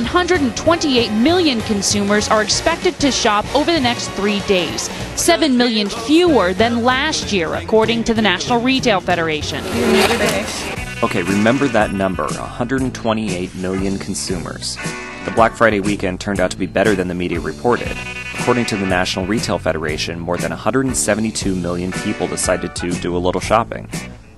128 million consumers are expected to shop over the next 3 days, 7 million fewer than last year, according to the National Retail Federation. Okay, remember that number, 128 million consumers. The Black Friday weekend turned out to be better than the media reported. According to the National Retail Federation, more than 172 million people decided to do a little shopping.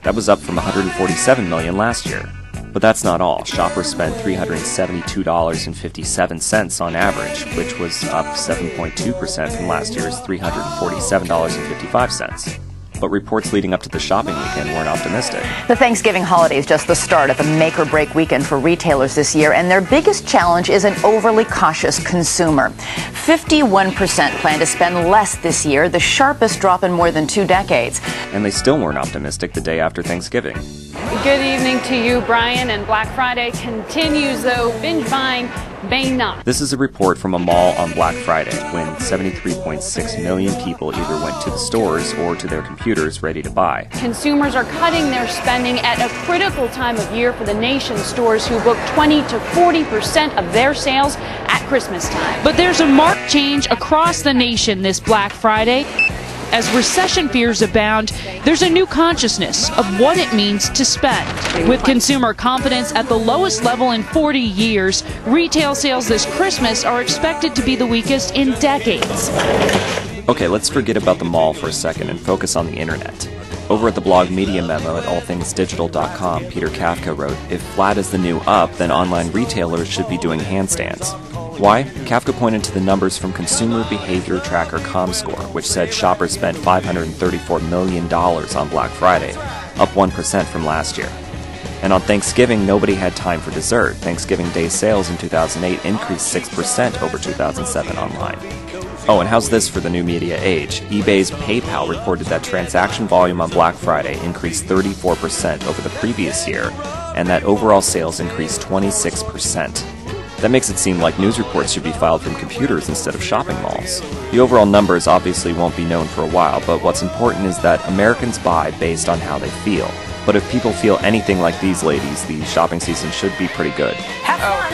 That was up from 147 million last year. But that's not all. Shoppers spent $372.57 on average, which was up 7.2% from last year's $347.55. But reports leading up to the shopping weekend weren't optimistic. The Thanksgiving holiday is just the start of a make-or-break weekend for retailers this year, and their biggest challenge is an overly cautious consumer. 51% plan to spend less this year, the sharpest drop in more than 2 decades. And they still weren't optimistic the day after Thanksgiving. Good evening to you, Brian. And Black Friday continues, though binge buying may not. This is a report from a mall on Black Friday, when 73.6 million people either went to the stores or to their computers ready to buy. Consumers are cutting their spending at a critical time of year for the nation's stores, who book 20 to 40% of their sales at Christmas time. But there's a marked change across the nation this Black Friday. As recession fears abound, there's a new consciousness of what it means to spend. With consumer confidence at the lowest level in 40 years, retail sales this Christmas are expected to be the weakest in decades. Okay, let's forget about the mall for a second and focus on the internet. Over at the blog Media Memo at allthingsdigital.com, Peter Kafka wrote, "If flat is the new up, then online retailers should be doing handstands." Why? Kafka pointed to the numbers from Consumer Behavior Tracker ComScore, which said shoppers spent $534 million on Black Friday, up 1% from last year. And on Thanksgiving, nobody had time for dessert. Thanksgiving Day sales in 2008 increased 6% over 2007 online. Oh, and how's this for the new media age? eBay's PayPal reported that transaction volume on Black Friday increased 34% over the previous year, and that overall sales increased 26%. That makes it seem like news reports should be filed from computers instead of shopping malls. The overall numbers obviously won't be known for a while, but what's important is that Americans buy based on how they feel. But if people feel anything like these ladies, the shopping season should be pretty good. Have fun!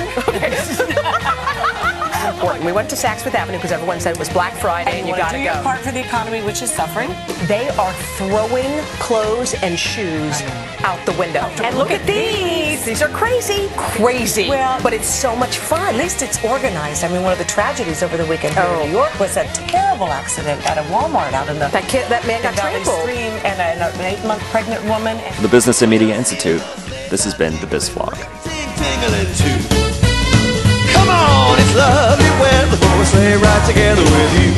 Important. We went to Saks Fifth Avenue because everyone said it was Black Friday and you gotta do go. your part for the economy, which is suffering. They are throwing clothes and shoes out the window. And look at these! These are crazy. Crazy. Well, but it's so much fun. At least it's organized. I mean, one of the tragedies over the weekend here in New York was a terrible accident at a Walmart out in the that man got trampled. Stream, and an 8-month pregnant woman. For the Business and Media Institute, this has been the Biz Flog. Come on, it's lovely when the boys stay right together with you.